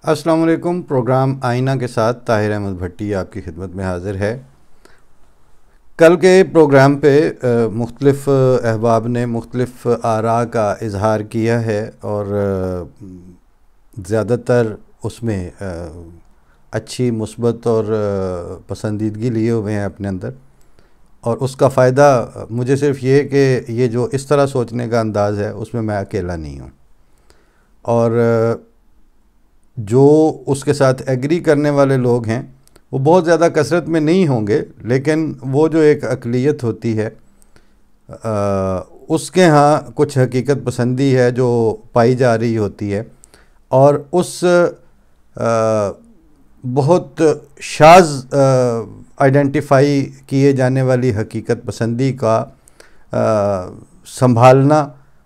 السلام علیکم۔ پروگرام آئینہ کے ساتھ طاہر احمد بھٹی آپ کی خدمت میں حاضر ہے۔ کل کے پروگرام پہ مختلف احباب نے مختلف آراء کا اظہار کیا ہے اور زیادہ تر اس میں اچھی مثبت اور پسندیدگی لیے ہوئے ہیں اپنے اندر، اور اس کا فائدہ مجھے صرف یہ ہے کہ یہ جو اس طرح سوچنے کا انداز ہے اس میں اکیلا نہیں ہوں، اور جو اس کے ساتھ ایگری کرنے والے لوگ ہیں وہ بہت زیادہ کثرت میں نہیں ہوں گے، لیکن وہ جو ایک اقلیت ہوتی ہے اس کے ہاں کچھ حقیقت پسندی ہے جو پائی جا رہی ہوتی ہے، اور اس بہت شاذ آئیڈینٹیفائی کیے جانے والی حقیقت پسندی کا سنبھالنا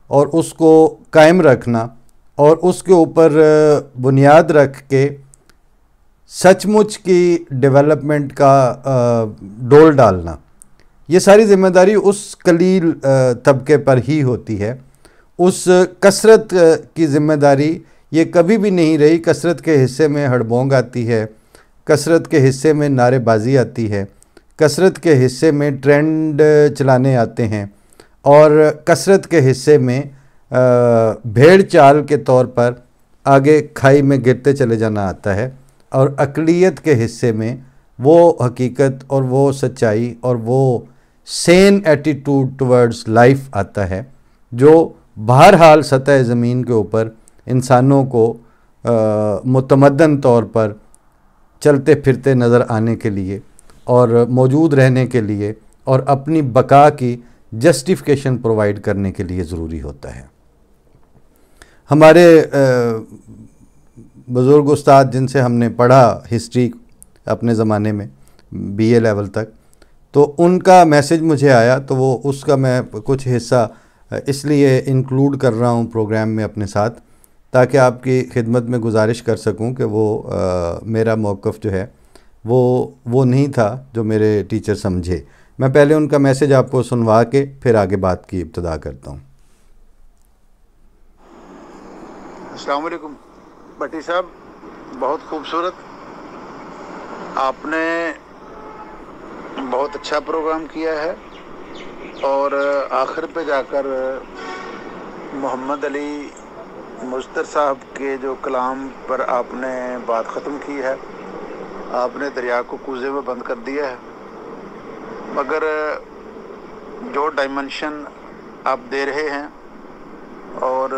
اور اس کو قائم رکھنا اور اس کے اوپر بنیاد رکھ کے سچ مچ کی ڈیولپمنٹ کا ڈول ڈالنا، یہ ساری ذمہ داری اس قلیل طبقے پر ہی ہوتی ہے۔ اس کثرت کی ذمہ داری یہ کبھی بھی نہیں رہی۔ کثرت کے حصے میں ہڑبونگ آتی ہے، کثرت کے حصے میں نعرے بازی آتی ہے، کثرت کے حصے میں ٹرینڈ چلانے آتے ہیں، اور کثرت کے حصے میں بھیڑ چال کے طور پر آگے کھائی میں گرتے چلے جانا آتا ہے، اور اقلیت کے حصے میں وہ حقیقت اور وہ سچائی اور وہ سین ایٹیٹیوڈ ٹورڈز لائف آتا ہے جو بہرحال سطح زمین کے اوپر انسانوں کو متمدن طور پر چلتے پھرتے نظر آنے کے لیے اور موجود رہنے کے لیے اور اپنی بقا کی جسٹیفیکیشن پرووائڈ کرنے کے لیے ضروری ہوتا ہے۔ ہمارے بزرگ استاد جن سے ہم نے پڑھا ہسٹری اپنے زمانے میں بی اے لیول تک، تو ان کا میسج مجھے آیا، تو وہ اس کا میں کچھ حصہ اس لیے انکلوڈ کر رہا ہوں پروگرام میں اپنے ساتھ، تاکہ آپ کی خدمت میں گزارش کر سکوں کہ وہ میرا موقف جو ہے وہ نہیں تھا جو میرے ٹیچر سمجھے۔ میں پہلے ان کا میسج آپ کو سنوا کے پھر آگے بات کی ابتدا کرتا ہوں۔ السلام علیکم بھٹی صاحب، بہت خوبصورت، آپ نے بہت اچھا پروگرام کیا ہے، اور آخر پہ جا کر محمد علی مزتر صاحب کے جو کلام پر آپ نے بات ختم کی ہے، آپ نے دریا کو کوزے میں بند کر دیا ہے، مگر جو ڈائمنشن آپ دے رہے ہیں اور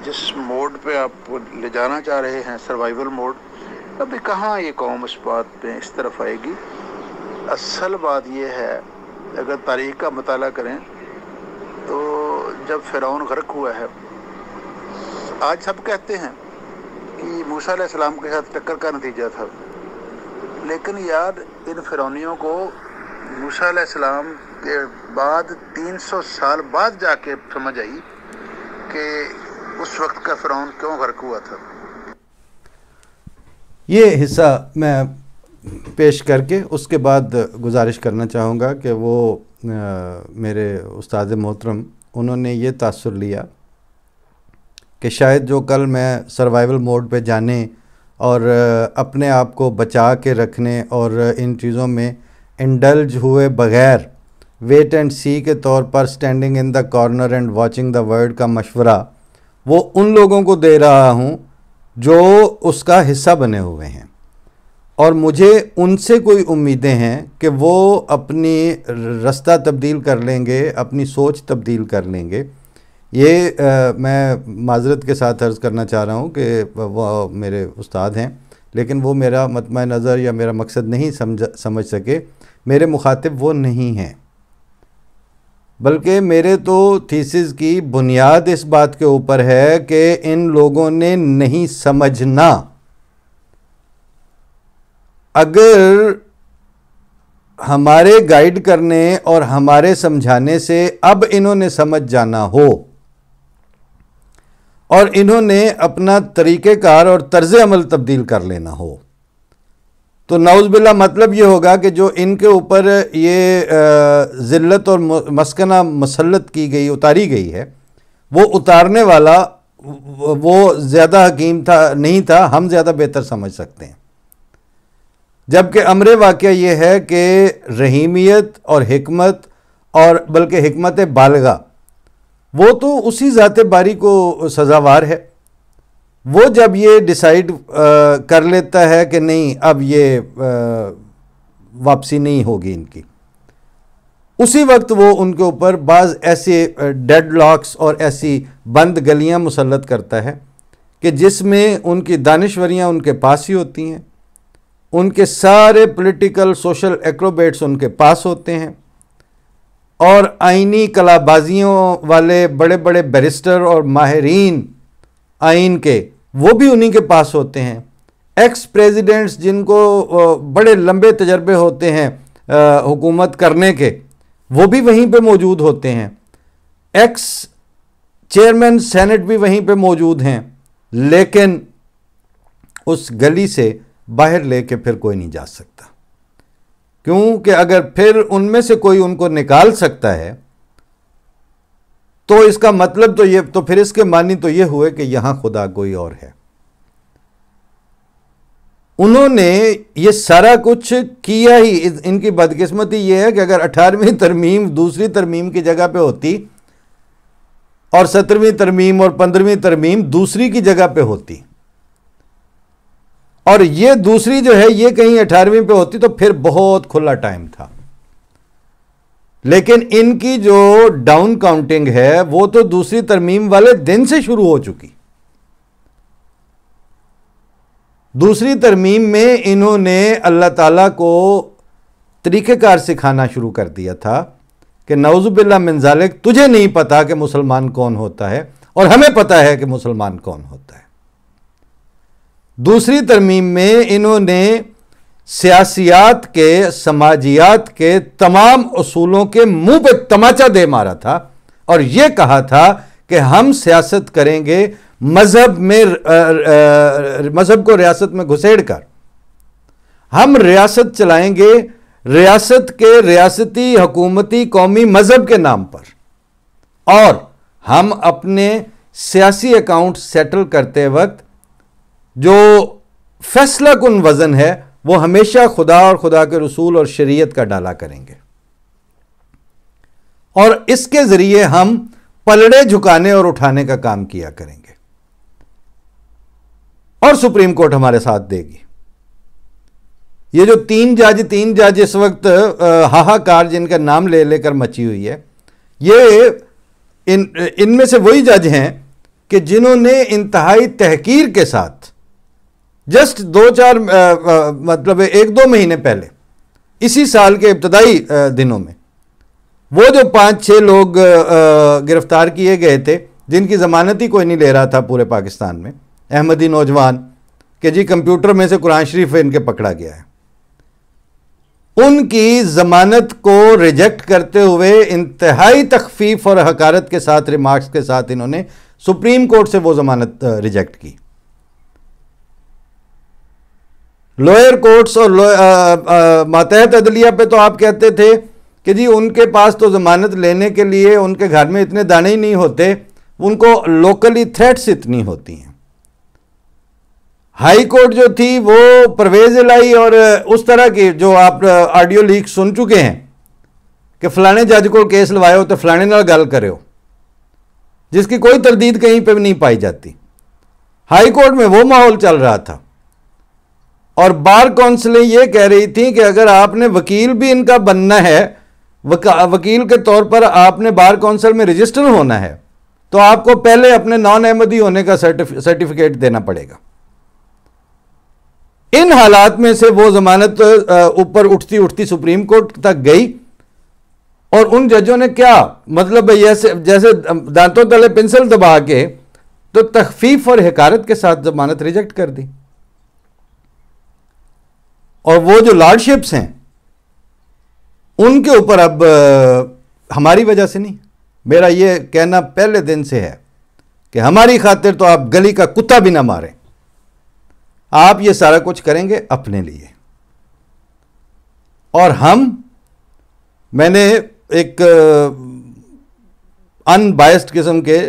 جس موڈ پہ آپ لے جانا چاہ رہے ہیں، سروائیول موڈ، ابھی کہاں یہ قوم اس بات پہ اس طرف آئے گی۔ اصل بات یہ ہے، اگر تاریخ کا مطالعہ کریں تو جب فرعون غرق ہوا ہے، آج سب کہتے ہیں کہ موسیٰ علیہ السلام کے ساتھ ٹکر کا نتیجہ تھا، لیکن یار ان فرعونیوں کو موسیٰ علیہ السلام کے بعد 300 سال بعد جا کے سمجھ آئی کہ اس وقت کا فرعون کیوں غرق ہوا تھا۔ یہ حصہ میں پیش کر کے اس کے بعد گزارش کرنا چاہوں گا کہ وہ میرے استاد محترم انہوں نے یہ تاثر لیا کہ شاید جو کل میں سروائیول موڈ پہ جانے اور اپنے آپ کو بچا کے رکھنے اور ان چیزوں میں انڈلج ہوئے بغیر ویٹ اینڈ سی کے طور پر standing in the corner and watching the world کا مشورہ وہ ان لوگوں کو دے رہا ہوں جو اس کا حصہ بنے ہوئے ہیں، اور مجھے ان سے کوئی امیدیں ہیں کہ وہ اپنی رستہ تبدیل کر لیں گے، اپنی سوچ تبدیل کر لیں گے۔ یہ میں معذرت کے ساتھ عرض کرنا چاہ رہا ہوں کہ وہ میرے استاد ہیں، لیکن وہ میرا مطمع نظر یا میرا مقصد نہیں سمجھ سکے، میرے مخاطب وہ نہیں ہیں، بلکہ میرے تو تھیسس کی بنیاد اس بات کے اوپر ہے کہ ان لوگوں نے نہیں سمجھنا۔ اگر ہمارے گائیڈ کرنے اور ہمارے سمجھانے سے اب انہوں نے سمجھ جانا ہو اور انہوں نے اپنا طریقہ کار اور طرز عمل تبدیل کر لینا ہو، تو نعوذ باللہ مطلب یہ ہوگا کہ جو ان کے اوپر یہ ذلت اور مسکنہ مسلط کی گئی، اتاری گئی ہے، وہ اتارنے والا وہ زیادہ حکیم نہیں تھا، ہم زیادہ بہتر سمجھ سکتے ہیں. جبکہ امر واقعہ یہ ہے کہ رحیمیت اور حکمت، اور بلکہ حکمت بالغہ، وہ تو اسی ذات باری کو سزاوار ہے. وہ جب یہ ڈیسائیڈ کر لیتا ہے کہ نہیں اب یہ واپسی نہیں ہوگی ان کی، اسی وقت وہ ان کے اوپر بعض ایسے ڈیڈ لاکس اور ایسی بند گلیاں مسلط کرتا ہے کہ جس میں ان کی دانشوریاں ان کے پاس ہی ہوتی ہیں، ان کے سارے پولیٹیکل سوشل ایکروبیٹس ان کے پاس ہوتے ہیں، اور آئینی کلا بازیوں والے بڑے بڑے بیرسٹر اور ماہرین آئین کے وہ بھی انہی کے پاس ہوتے ہیں. ایکس پریزیڈنٹس جن کو بڑے لمبے تجربے ہوتے ہیں حکومت کرنے کے، وہ بھی وہیں پہ موجود ہوتے ہیں. ایکس چیئرمین سینٹ بھی وہیں پہ موجود ہیں. لیکن اس گلی سے باہر لے کے پھر کوئی نہیں جا سکتا، کیونکہ اگر پھر ان میں سے کوئی ان کو نکال سکتا ہے تو اس کا مطلب تو پھر اس کے معنی تو یہ ہوئے کہ یہاں خدا کوئی اور ہے. انہوں نے یہ سارا کچھ کیا ہی. ان کی بدقسمتی یہ ہے کہ اگر 18ویں ترمیم دوسری ترمیم کی جگہ پہ ہوتی اور 17ویں ترمیم اور 15ویں ترمیم دوسری کی جگہ پہ ہوتی، اور یہ دوسری جو ہے یہ کہیں 18ویں پہ ہوتی، تو پھر بہت کھلا ٹائم تھا. لیکن ان کی جو ڈاؤن کاؤنٹنگ ہے وہ تو دوسری ترمیم والے دن سے شروع ہو چکی. دوسری ترمیم میں انہوں نے اللہ تعالیٰ کو طریقہ کار سکھانا شروع کر دیا تھا کہ نعوذ باللہ من ذالک، تجھے نہیں پتا کہ مسلمان کون ہوتا ہے اور ہمیں پتا ہے کہ مسلمان کون ہوتا ہے. دوسری ترمیم میں انہوں نے سیاسیات کے، سماجیات کے تمام اصولوں کے منہ پہ تماچا دے مارا تھا اور یہ کہا تھا کہ ہم سیاست کریں گے مذہب کو ریاست میں گھسیڑ کر. ہم ریاست چلائیں گے ریاست کے ریاستی حکومتی قومی مذہب کے نام پر، اور ہم اپنے سیاسی اکاؤنٹ سیٹل کرتے وقت جو فیصلہ کن وزن ہے وہ ہمیشہ خدا اور خدا کے رسول اور شریعت کا ڈالا کریں گے، اور اس کے ذریعے ہم پلڑے جھکانے اور اٹھانے کا کام کیا کریں گے، اور سپریم کورٹ ہمارے ساتھ دے گی. یہ جو تین جج اس وقت ہاہاکار جن کا نام لے لے کر مچی ہوئی ہے، یہ ان میں سے وہی جج ہیں کہ جنہوں نے انتہائی تحقیر کے ساتھ جسٹ 1-2 مہینے پہلے، اسی سال کے ابتدائی دنوں میں، وہ جو 5-6 لوگ گرفتار کیے گئے تھے جن کی ضمانت ہی کوئی نہیں لے رہا تھا پورے پاکستان میں، احمدی نوجوان، کہ جی کمپیوٹر میں سے قرآن شریف ان کے پکڑا گیا ہے، ان کی ضمانت کو ریجیکٹ کرتے ہوئے انتہائی تخفیف اور حقارت کے ساتھ ریمارکس کے ساتھ انہوں نے سپریم کورٹ سے وہ ضمانت ریجیکٹ کی. لوئر کورٹس اور ماتحت عدلیہ پہ تو آپ کہتے تھے کہ جی ان کے پاس تو ضمانت لینے کے لیے ان کے گھر میں اتنے دانے ہی نہیں ہوتے، ان کو لوکلی تھریٹس اتنی ہوتی ہیں. ہائی کورٹ جو تھی وہ پرویز الہی اور اس طرح کی جو آپ آڈیو لیک سن چکے ہیں کہ فلانے جج کو کیس لوائے ہو تو فلانے نال گل کرے ہو، جس کی کوئی تردید کہیں پہ بھی نہیں پائی جاتی. ہائی کورٹ میں وہ ماحول چل رہا تھا، اور بار کونسلیں یہ کہہ رہی تھیں کہ اگر آپ نے وکیل بھی ان کا بننا ہے، وکیل کے طور پر آپ نے بار کونسل میں رجسٹر ہونا ہے، تو آپ کو پہلے اپنے نان احمدی ہونے کا سرٹیفکیٹ دینا پڑے گا. ان حالات میں سے وہ ضمانت اوپر اٹھتی سپریم کورٹ تک گئی، اور ان ججوں نے کیا مطلب جیسے دانتوں تلے پنسل دبا کے تو تخفیف اور حقارت کے ساتھ ضمانت ریجیکٹ کر دی. اور وہ جو لارڈشپس ہیں ان کے اوپر اب ہماری وجہ سے نہیں، میرا یہ کہنا پہلے دن سے ہے کہ ہماری خاطر تو آپ گلی کا کتا بھی نہ ماریں، آپ یہ سارا کچھ کریں گے اپنے لیے. اور میں نے ایک ان بائسڈ قسم کے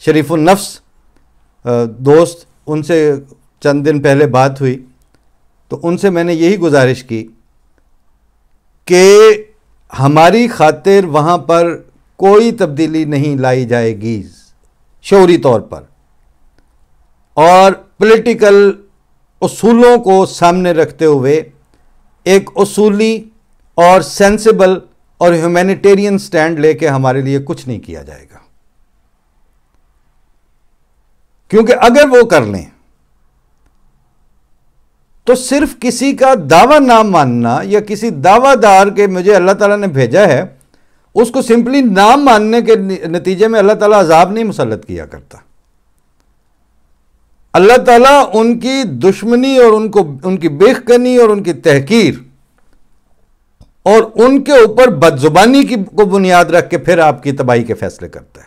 شریف النفس دوست، ان سے چند دن پہلے بات ہوئی تو ان سے میں نے یہی گزارش کی کہ ہماری خاطر وہاں پر کوئی تبدیلی نہیں لائی جائے گی شعوری طور پر، اور پولیٹیکل اصولوں کو سامنے رکھتے ہوئے ایک اصولی اور سینسیبل اور ہیومینیٹیرین سٹینڈ لے کے ہمارے لیے کچھ نہیں کیا جائے گا. کیونکہ اگر وہ کر لیں تو صرف کسی کا دعویٰ نہ ماننا یا کسی دعویٰ دار کے مجھے اللہ تعالیٰ نے بھیجا ہے اس کو سمپلی نہ ماننے کے نتیجے میں اللہ تعالیٰ عذاب نہیں مسلط کیا کرتا. اللہ تعالیٰ ان کی دشمنی اور ان کی بیخ کنی اور ان کی تحقیر اور ان کے اوپر بدزبانی کو بنیاد رکھ کے پھر آپ کی تباہی کے فیصلے کرتا ہے.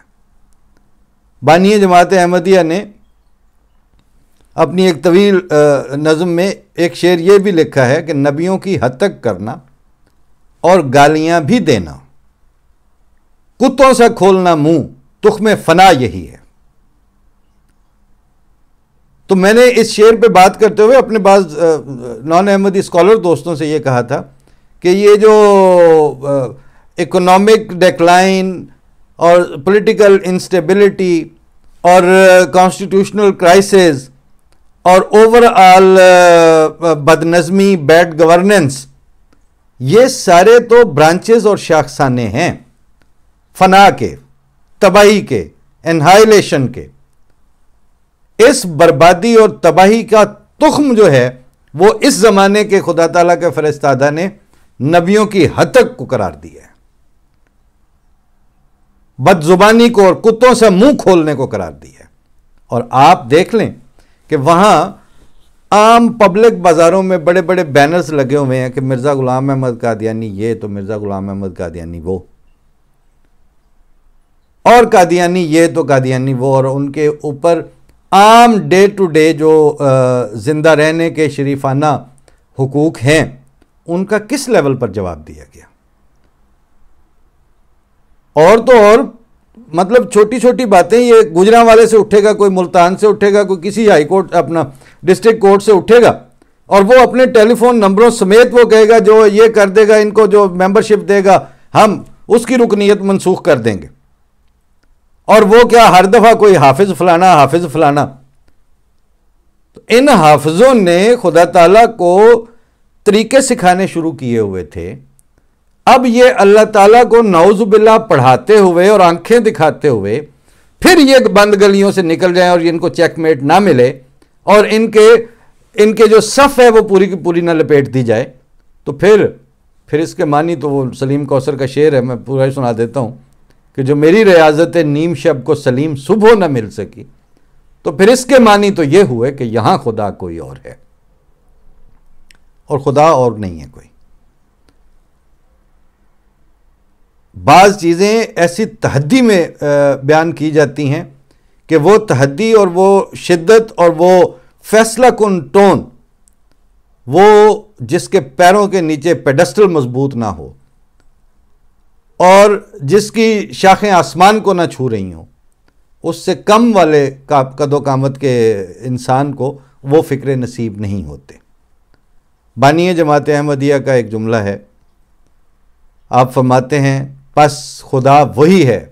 بانی جماعت احمدیہ نے اپنی ایک طویل نظم میں ایک شعر یہ بھی لکھا ہے کہ نبیوں کی ہتک کرنا اور گالیاں بھی دینا، کتوں سے کھولنا منہ، تخم فنا یہی ہے. تو میں نے اس شعر پہ بات کرتے ہوئے اپنے بعض نان احمدی اسکالر دوستوں سے یہ کہا تھا کہ یہ جو اکنامک ڈیکلائن اور پولیٹیکل انسٹیبلٹی اور کانسٹیٹیوشنل کرائسس اور اوور آل بدنظمی، بیڈ گورننس، یہ سارے تو برانچز اور شاخسانے ہیں فنا کے، تباہی کے، انہائلیشن کے. اس بربادی اور تباہی کا تخم جو ہے وہ اس زمانے کے خدا تعالیٰ کے فرستادہ نے نبیوں کی ہتک کو قرار دیا ہے، بد زبانی کو اور کتوں سے منہ کھولنے کو قرار دیا ہے. اور آپ دیکھ لیں کہ وہاں عام پبلک بازاروں میں بڑے بڑے بینرز لگے ہوئے ہیں کہ مرزا غلام احمد قادیانی یہ تو مرزا غلام احمد قادیانی وہ، اور قادیانی یہ تو قادیانی وہ، اور ان کے اوپر عام ڈے ٹو ڈے جو زندہ رہنے کے شریفانہ حقوق ہیں ان کا کس لیول پر جواب دیا گیا. اور تو اور مطلب چھوٹی چھوٹی باتیں، یہ گجرانوالے سے اٹھے گا، کوئی ملتان سے اٹھے گا، کوئی کسی ہائی کورٹ اپنا ڈسٹرکٹ کورٹ سے اٹھے گا اور وہ اپنے ٹیلی فون نمبروں سمیت وہ کہے گا جو یہ کر دے گا، ان کو جو ممبرشپ دے گا ہم اس کی رکنیت منسوخ کر دیں گے. اور وہ کیا ہر دفعہ کوئی حافظ فلانا حافظ فلانا. تو ان حافظوں نے خدا تعالیٰ کو طریقے سکھانے شروع کیے ہوئے تھے. اب یہ اللہ تعالیٰ کو نعوذ باللہ پڑھاتے ہوئے اور آنکھیں دکھاتے ہوئے پھر یہ بند گلیوں سے نکل جائیں اور ان کو چیک میٹ نہ ملے اور ان کے جو صف ہے وہ پوری کی پوری نہ لپیٹ دی جائے، تو پھر اس کے معنی تو وہ سلیم کوثر کا شعر ہے، میں پورا ہی سنا دیتا ہوں کہ جو میری ریاضت نیم شب کو سلیم صبح نہ مل سکی. تو پھر اس کے معنی تو یہ ہوئے کہ یہاں خدا کوئی اور ہے اور خدا اور نہیں ہے کوئی. بعض چیزیں ایسی تحدی میں بیان کی جاتی ہیں کہ وہ تحدی اور وہ شدت اور وہ فیصلہ کن ٹون وہ جس کے پیروں کے نیچے پیڈسٹل مضبوط نہ ہو اور جس کی شاخیں آسمان کو نہ چھو رہی ہوں، اس سے کم والے قد و قامت کے انسان کو وہ فکر نصیب نہیں ہوتے. بانی جماعت احمدیہ کا ایک جملہ ہے، آپ فرماتے ہیں پس خدا وہی ہے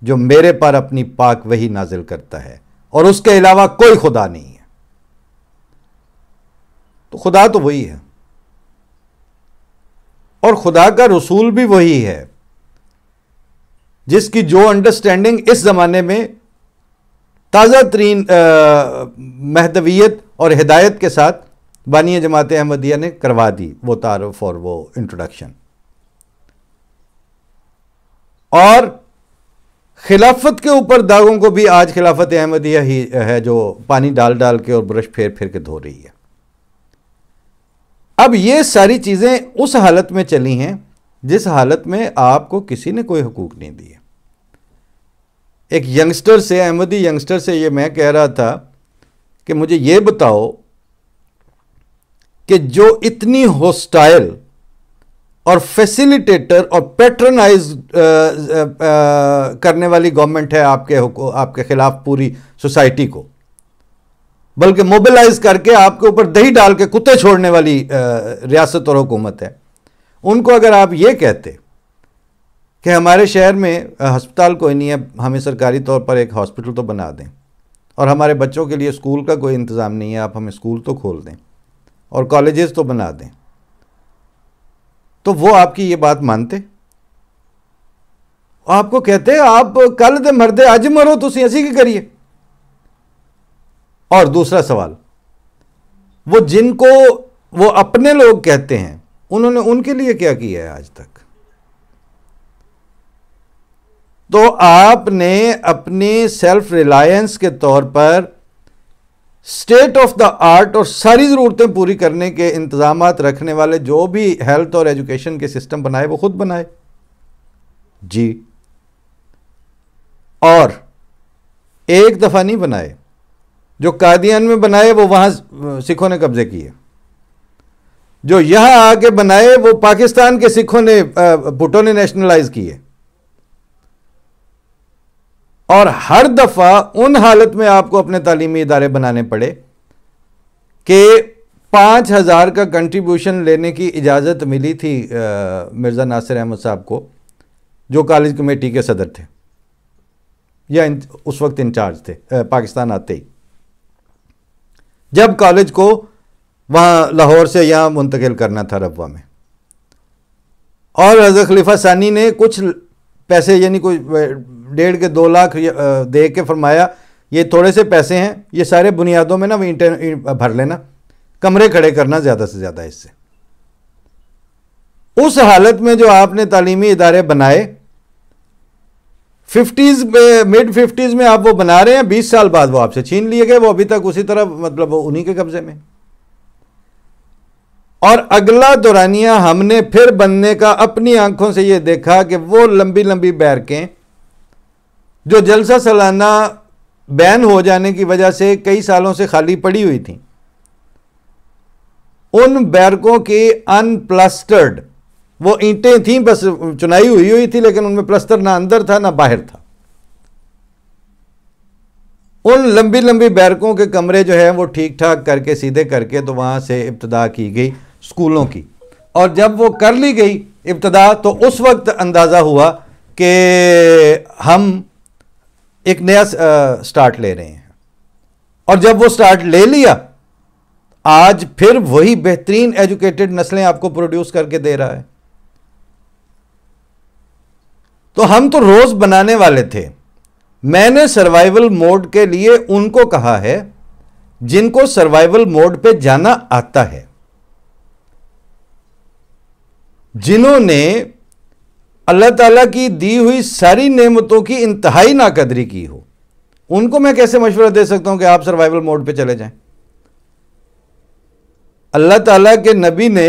جو میرے پر اپنی پاک وحی نازل کرتا ہے اور اس کے علاوہ کوئی خدا نہیں ہے. تو خدا تو وہی ہے اور خدا کا رسول بھی وہی ہے جس کی جو انڈرسٹینڈنگ اس زمانے میں تازہ ترین مہدویت اور ہدایت کے ساتھ بانی جماعت احمدیہ نے کروا دی، وہ تعارف اور وہ انٹروڈکشن. اور خلافت کے اوپر داغوں کو بھی آج خلافت احمدیہ ہی ہے جو پانی ڈال ڈال کے اور برش پھیر پھیر کے دھو رہی ہے. اب یہ ساری چیزیں اس حالت میں چلی ہیں جس حالت میں آپ کو کسی نے کوئی حقوق نہیں دیے. ایک ینگسٹر سے، احمدی ینگسٹر سے یہ میں کہہ رہا تھا کہ مجھے یہ بتاؤ کہ جو اتنی ہوسٹائل اور فیسیلیٹیٹر اور پیٹرنائز کرنے والی گورنمنٹ ہے آپ کے خلاف پوری سوسائٹی کو، بلکہ موبلائز کر کے آپ کے اوپر دہی ڈال کے کتے چھوڑنے والی ریاست اور حکومت ہے. ان کو اگر آپ یہ کہتے کہ ہمارے شہر میں ہسپتال کوئی نہیں ہے، ہمیں سرکاری طور پر ایک ہاسپٹل تو بنا دیں، اور ہمارے بچوں کے لیے اسکول کا کوئی انتظام نہیں ہے، آپ ہمیں اسکول تو کھول دیں اور کالجز تو بنا دیں، تو وہ آپ کی یہ بات مانتے؟ آپ کو کہتے آپ کل دے مردے اج مرو تسی اسی کی کریے. اور دوسرا سوال، وہ جن کو وہ اپنے لوگ کہتے ہیں انہوں نے ان کے لیے کیا کیا ہے آج تک؟ تو آپ نے اپنی سیلف ریلائنس کے طور پر اسٹیٹ آف دا آرٹ اور ساری ضرورتیں پوری کرنے کے انتظامات رکھنے والے جو بھی ہیلتھ اور ایجوکیشن کے سسٹم بنائے وہ خود بنائے جی، اور ایک دفعہ نہیں بنائے. جو قادیان میں بنائے وہ وہاں سکھوں نے قبضے کیے، جو یہاں آ کے بنائے وہ پاکستان کے سکھوں نے بھٹو نے نیشنلائز کیے. اور ہر دفعہ ان حالت میں آپ کو اپنے تعلیمی ادارے بنانے پڑے کہ 5,000 کا کنٹریبیوشن لینے کی اجازت ملی تھی مرزا ناصر احمد صاحب کو، جو کالج کمیٹی کے صدر تھے یا اس وقت انچارج تھے پاکستان آتے ہی، جب کالج کو وہاں لاہور سے یہاں منتقل کرنا تھا ربوہ میں. اور حضرت خلیفہ ثانی نے کچھ پیسے یعنی کوئی 1.5 کے 2 لاکھ دے کے فرمایا یہ تھوڑے سے پیسے ہیں، یہ سارے بنیادوں میں نا اینٹیں بھر لینا، کمرے کھڑے کرنا زیادہ سے زیادہ اس سے. اس حالت میں جو آپ نے تعلیمی ادارے بنائے 50s میں mid 50s میں آپ وہ بنا رہے ہیں، 20 سال بعد وہ آپ سے چھین لیے گئے، وہ ابھی تک اسی طرح مطلب انہی کے قبضے میں. اور اگلا دورانیہ ہم نے پھر بننے کا اپنی آنکھوں سے یہ دیکھا کہ وہ لمبی لمبی بیرکیں جو جلسہ سالانہ بین ہو جانے کی وجہ سے کئی سالوں سے خالی پڑی ہوئی تھیں، ان بیرکوں کی ان پلسٹرڈ وہ اینٹیں تھیں، بس چنائی ہوئی تھی لیکن ان میں پلسٹر نہ اندر تھا نہ باہر تھا. ان لمبی لمبی بیرکوں کے کمرے جو ہیں وہ ٹھیک ٹھاک کر کے سیدھے کر کے تو وہاں سے ابتدا کی گئی اسکولوں کی. اور جب وہ کر لی گئی ابتدا تو اس وقت اندازہ ہوا کہ ہم ایک نیا سٹارٹ لے رہے ہیں. اور جب وہ سٹارٹ لے لیا آج پھر وہی بہترین ایجوکیٹڈ نسلیں آپ کو پروڈیوس کر کے دے رہا ہے. تو ہم تو روز بنانے والے تھے. میں نے سروائیول موڈ کے لیے ان کو کہا ہے جن کو سروائیول موڈ پہ جانا آتا ہے، جنہوں نے اللہ تعالیٰ کی دی ہوئی ساری نعمتوں کی انتہائی ناقدری کی ہو. ان کو میں کیسے مشورہ دے سکتا ہوں کہ آپ سروائیول موڈ پہ چلے جائیں؟ اللہ تعالیٰ کے نبی نے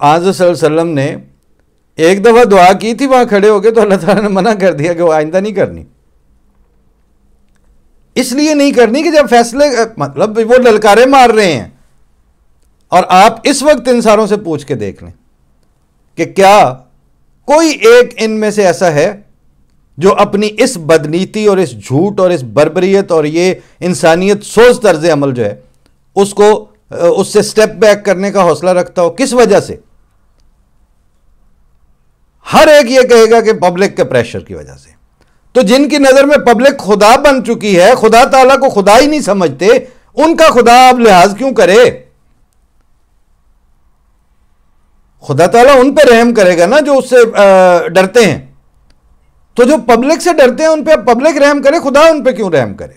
آج صلی اللہ علیہ وسلم نے ایک دفعہ دعا کی تھی وہاں کھڑے ہو گئے تو اللہ تعالیٰ نے منع کر دیا کہ وہ آئندہ نہیں کرنی. اس لیے نہیں کرنی کہ جب فیصلے مطلب وہ للکارے مار رہے ہیں. اور آپ اس وقت ان ساروں سے پوچھ کے دیکھ لیں کہ کیا کوئی ایک ان میں سے ایسا ہے جو اپنی اس بدنیتی اور اس جھوٹ اور اس بربریت اور یہ انسانیت سوز طرز عمل جو ہے اس سے سٹیپ بیک کرنے کا حوصلہ رکھتا ہو؟ کس وجہ سے؟ ہر ایک یہ کہے گا کہ پبلک کے پریشر کی وجہ سے. تو جن کی نظر میں پبلک خدا بن چکی ہے، خدا تعالیٰ کو خدا ہی نہیں سمجھتے، ان کا خدا آپ لحاظ کیوں کرے؟ خدا تعالیٰ ان پہ رحم کرے گا نا جو اس سے ڈرتے ہیں. تو جو پبلک سے ڈرتے ہیں ان پہ پبلک رحم کرے، خدا ان پہ کیوں رحم کرے؟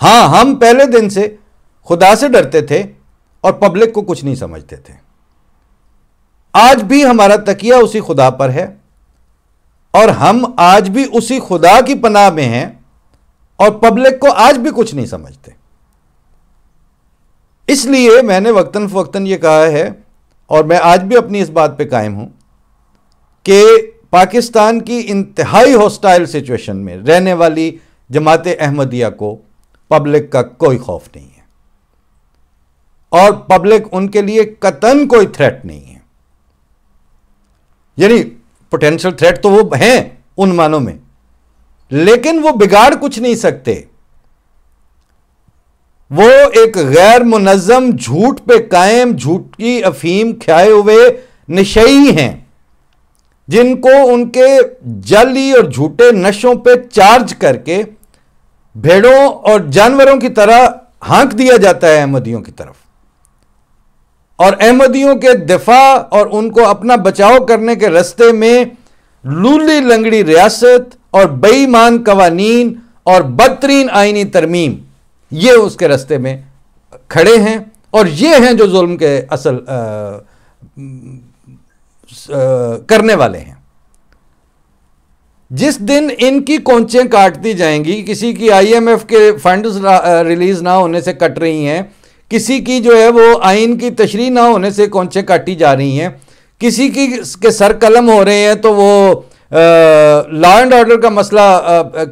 ہاں، ہم پہلے دن سے خدا سے ڈرتے تھے اور پبلک کو کچھ نہیں سمجھتے تھے. آج بھی ہمارا تکیہ اسی خدا پر ہے اور ہم آج بھی اسی خدا کی پناہ میں ہیں اور پبلک کو آج بھی کچھ نہیں سمجھتے. اس لیے میں نے وقتاً فوقتاً یہ کہا ہے اور میں آج بھی اپنی اس بات پہ قائم ہوں کہ پاکستان کی انتہائی ہوسٹائل سچویشن میں رہنے والی جماعت احمدیہ کو پبلک کا کوئی خوف نہیں ہے اور پبلک ان کے لیے قطعاً کوئی تھریٹ نہیں ہے. یعنی پوٹینشل تھریٹ تو وہ ہیں ان معنوں میں، لیکن وہ بگاڑ کچھ نہیں سکتے. وہ ایک غیر منظم جھوٹ پہ قائم جھوٹ کی افہیم کھائے ہوئے نشئی ہیں، جن کو ان کے جعلی اور جھوٹے نشوں پہ چارج کر کے بھیڑوں اور جانوروں کی طرح ہانک دیا جاتا ہے احمدیوں کی طرف، اور احمدیوں کے دفاع اور ان کو اپنا بچاؤ کرنے کے راستے میں لولی لنگڑی ریاست اور بے ایمان قوانین اور بدترین آئینی ترمیم یہ اس کے راستے میں کھڑے ہیں، اور یہ ہیں جو ظلم کے اصل کرنے والے ہیں. جس دن ان کی کونچیں کاٹ دی جائیں گی، کسی کی آئی ایم ایف کے فنڈز ریلیز نہ ہونے سے کٹ رہی ہیں، کسی کی جو ہے وہ آئین کی تشریح نہ ہونے سے کونچیں کاٹی جا رہی ہیں، کسی کی کے سر قلم ہو رہے ہیں تو وہ لا اینڈ آرڈر کا مسئلہ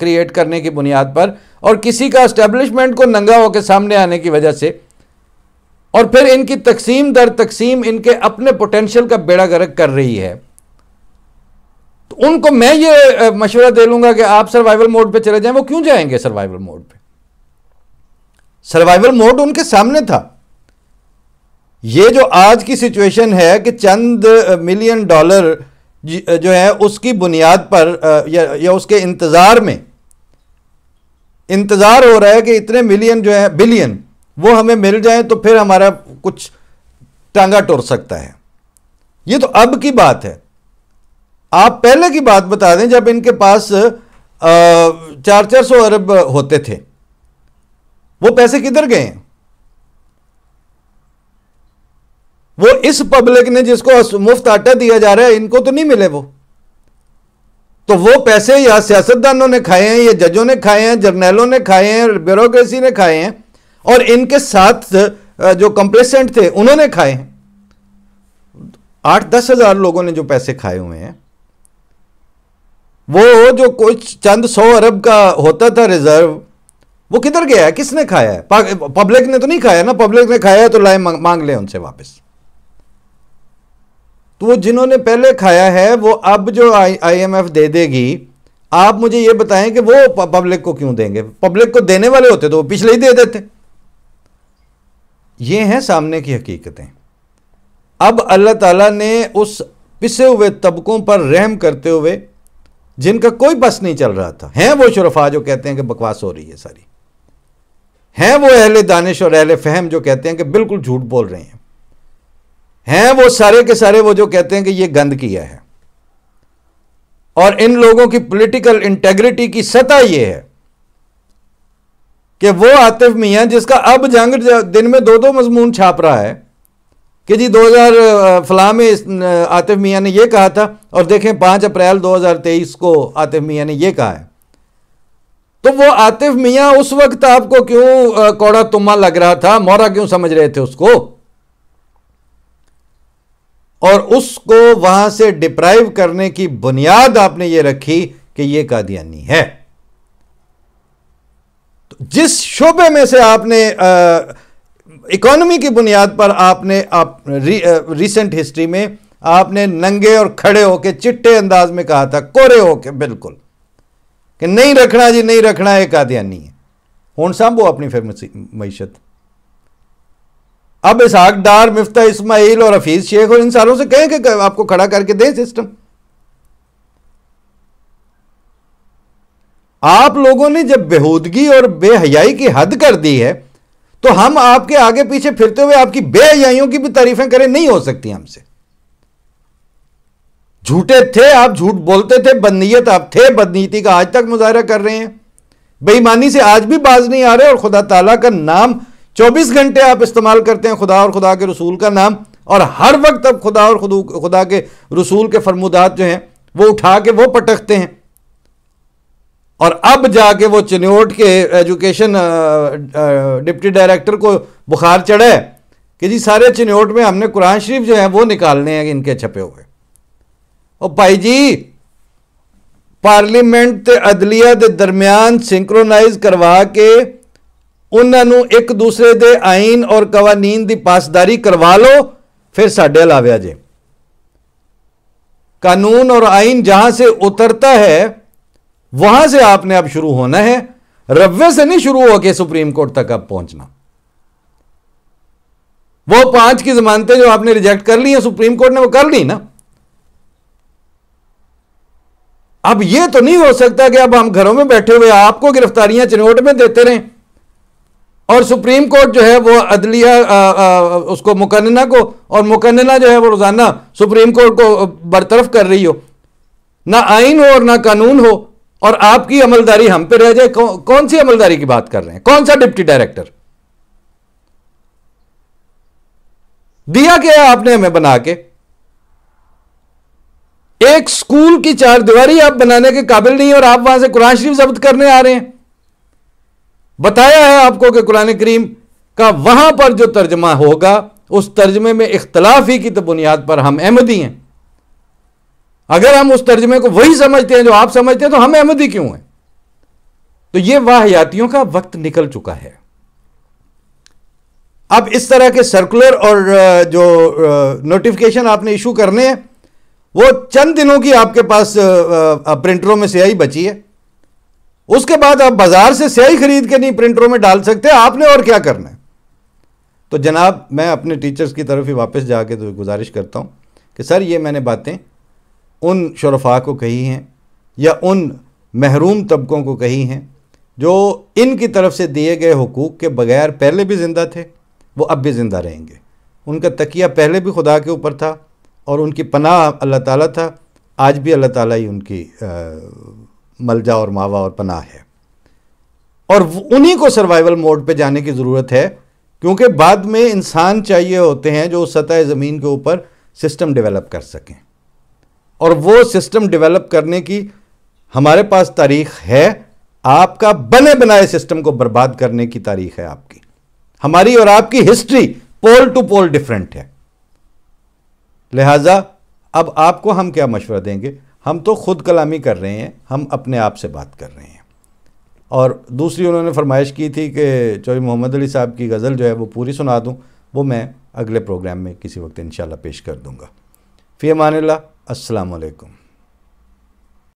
کریٹ کرنے کی بنیاد پر، اور کسی کا اسٹیبلشمنٹ کو ننگا ہو کے سامنے آنے کی وجہ سے، اور پھر ان کی تقسیم در تقسیم ان کے اپنے پوٹینشل کا بیڑا غرق کر رہی ہے. تو ان کو میں یہ مشورہ دے لوں گا کہ آپ سروائیول موڈ پہ چلے جائیں. وہ کیوں جائیں گے سروائیول موڈ پہ؟ سروائیول موڈ ان کے سامنے تھا. یہ جو آج کی سچویشن ہے کہ چند ملین ڈالر جو ہے اس کی بنیاد پر یا اس کے انتظار میں انتظار ہو رہا ہے کہ اتنے ملین جو ہے بلین وہ ہمیں مل جائیں تو پھر ہمارا کچھ ٹانگا ٹور سکتا ہے. یہ تو اب کی بات ہے. آپ پہلے کی بات بتا دیں جب ان کے پاس 400 ارب ہوتے تھے، وہ پیسے کدھر گئے ہیں؟ وہ اس پبلک نے جس کو مفت آٹا دیا جا رہا ہے ان کو تو نہیں ملے. وہ تو وہ پیسے یا سیاستدانوں نے کھائے ہیں، یا ججوں نے کھائے ہیں، جرنیلوں نے کھائے ہیں، بیوروکریسی نے کھائے ہیں، اور ان کے ساتھ جو کمپلیسنٹ تھے انہوں نے کھائے ہیں. 8-10 ہزار لوگوں نے جو پیسے کھائے ہوئے ہیں، وہ جو کچھ چند 100 ارب کا ہوتا تھا ریزرو، وہ کدھر گیا ہے؟ کس نے کھایا ہے؟ پبلک نے تو نہیں کھایا نا. پبلک نے کھایا ہے تو لائے مانگ لیں ان سے واپس. تو وہ جنہوں نے پہلے کھایا ہے وہ اب جو آئی ایم ایف دے دے گی، آپ مجھے یہ بتائیں کہ وہ پبلک کو کیوں دیں گے؟ پبلک کو دینے والے ہوتے تو وہ پچھلے ہی دے دیتے. یہ ہیں سامنے کی حقیقتیں. اب اللہ تعالیٰ نے اس پسے ہوئے طبقوں پر رحم کرتے ہوئے جن کا کوئی بس نہیں چل رہا تھا، ہیں وہ شرفا جو کہتے ہیں کہ بکواس ہو رہی ہے ساری، ہیں وہ اہل دانش اور اہل فہم جو کہتے ہیں کہ بالکل جھوٹ بول رہے ہیں وہ سارے کے سارے وہ جو کہتے ہیں کہ یہ گند کیا ہے. اور ان لوگوں کی پولیٹیکل انٹیگریٹی کی سطح یہ ہے کہ وہ عاطف میاں جس کا اب جنگ دن میں 2 مضمون چھاپ رہا ہے کہ جی 2000 فلاں میں عاطف میاں نے یہ کہا تھا، اور دیکھیں 5 اپریل 2023 کو عاطف میاں نے یہ کہا ہے. تو وہ عاطف میاں اس وقت آپ کو کیوں کوڑا تما لگ رہا تھا؟ مورا کیوں سمجھ رہے تھے اس کو؟ اور اس کو وہاں سے ڈپرائیو کرنے کی بنیاد آپ نے یہ رکھی کہ یہ قادیانی ہے. جس شعبے میں سے آپ نے اکانومی کی بنیاد پر آپ نے ریسنٹ ہسٹری میں آپ نے ننگے اور کھڑے ہو کے چٹے انداز میں کہا تھا، کورے ہو کے بالکل، کہ نہیں رکھنا جی نہیں رکھنا، ایک قادیانی ہے. ہون سانبھو اپنی پھر معیشت. اب اسحاق ڈار، مفتاح اسماعیل اور حفیظ شیخ اور ان ساروں سے کہیں کہ آپ کو کھڑا کر کے دیں سسٹم. آپ لوگوں نے جب بےہودگی اور بے حیائی کی حد کر دی ہے تو ہم آپ کے آگے پیچھے پھرتے ہوئے آپ کی بے حیائیوں کی بھی تعریفیں کریں نہیں ہو سکتی ہم سے. جھوٹے تھے آپ، جھوٹ بولتے تھے، بدنیت آپ تھے، بدنیتی کا آج تک مظاہرہ کر رہے ہیں، بے ایمانی سے آج بھی باز نہیں آ رہے، اور خدا تعالیٰ کا نام 24 گھنٹے آپ استعمال کرتے ہیں، خدا اور خدا کے رسول کا نام، اور ہر وقت اب خدا اور خدا کے رسول کے فرمودات جو ہیں وہ اٹھا کے وہ پٹکتے ہیں. اور اب جا کے وہ چنیوٹ کے ایجوکیشن ڈپٹی ڈائریکٹر کو بخار چڑھا ہے کہ جی سارے چنیوٹ میں ہم نے قرآن شریف جو ہیں وہ نکالنے ہیں ان کے چھپے ہوئے. اور بھائی جی پارلیمنٹ تے عدلیہ دے درمیان سنکرونائز کروا کے انہوں نے ایک دوسرے دے آئین اور قوانین دی پاسداری کروا لو، پھر ساڈے علاوہ جے قانون اور آئین جہاں سے اترتا ہے وہاں سے آپ نے اب شروع ہونا ہے، ربوے سے نہیں شروع ہو کے سپریم کورٹ تک اب پہنچنا۔ وہ 5 کی ضمانتیں جو آپ نے ریجیکٹ کر لی ہیں سپریم کورٹ نے، وہ کر لی نا۔ اب یہ تو نہیں ہو سکتا کہ اب ہم گھروں میں بیٹھے ہوئے آپ کو گرفتاریاں چنوٹ میں دیتے رہیں اور سپریم کورٹ جو ہے وہ عدلیہ اس کو مقننہ کو، اور مقننہ جو ہے وہ روزانہ سپریم کورٹ کو برطرف کر رہی ہو، نہ آئین ہو اور نہ قانون ہو، اور آپ کی عملداری ہم پہ رہ جائے۔ کون سی عملداری کی بات کر رہے ہیں؟ کون سا ڈپٹی ڈائریکٹر دیا کیا ہے آپ نے ہمیں بنا کے؟ ایک سکول کی 4 دیواری آپ بنانے کے قابل نہیں، اور آپ وہاں سے قرآن شریف ضبط کرنے آ رہے ہیں۔ بتایا ہے آپ کو کہ قرآن کریم کا وہاں پر جو ترجمہ ہوگا اس ترجمے میں اختلاف ہی کی تو بنیاد پر ہم احمدی ہیں۔ اگر ہم اس ترجمے کو وہی سمجھتے ہیں جو آپ سمجھتے ہیں تو ہم احمدی کیوں ہیں؟ تو یہ واہیاتیوں کا وقت نکل چکا ہے۔ اب اس طرح کے سرکولر اور جو نوٹیفیکیشن آپ نے ایشو کرنے ہیں، وہ چند دنوں کی آپ کے پاس پرنٹروں میں سیاہی بچی ہے، اس کے بعد آپ بازار سے سیاہی خرید کے نہیں پرنٹروں میں ڈال سکتے، آپ نے اور کیا کرنا ہے؟ تو جناب میں اپنے ٹیچرز کی طرف ہی واپس جا کے تو گزارش کرتا ہوں کہ سر یہ میں نے باتیں ان شرفاء کو کہی ہیں یا ان محروم طبقوں کو کہی ہیں جو ان کی طرف سے دیے گئے حقوق کے بغیر پہلے بھی زندہ تھے، وہ اب بھی زندہ رہیں گے۔ ان کا تکیہ پہلے بھی خدا کے اوپر تھا اور ان کی پناہ اللہ تعالیٰ تھا، آج بھی اللہ تعالیٰ ہی ان کی ملجا اور ماوا اور پناہ ہے، اور انہی کو سروائیول موڈ پہ جانے کی ضرورت ہے، کیونکہ بعد میں انسان چاہیے ہوتے ہیں جو سطح زمین کے اوپر سسٹم ڈیولپ کر سکیں، اور وہ سسٹم ڈیولپ کرنے کی ہمارے پاس تاریخ ہے۔ آپ کا بنے بنائے سسٹم کو برباد کرنے کی تاریخ ہے آپ کی، ہماری اور آپ کی history pole to pole different ہے۔ لہٰذا اب آپ کو ہم کیا مشورہ دیں گے؟ ہم تو خود کلامی کر رہے ہیں، ہم اپنے آپ سے بات کر رہے ہیں۔ اور دوسری انہوں نے فرمائش کی تھی کہ چودھری محمد علی صاحب کی غزل جو ہے وہ پوری سنا دوں، وہ میں اگلے پروگرام میں کسی وقت انشاءاللہ پیش کر دوں گا۔ فی امان اللہ، السلام علیکم۔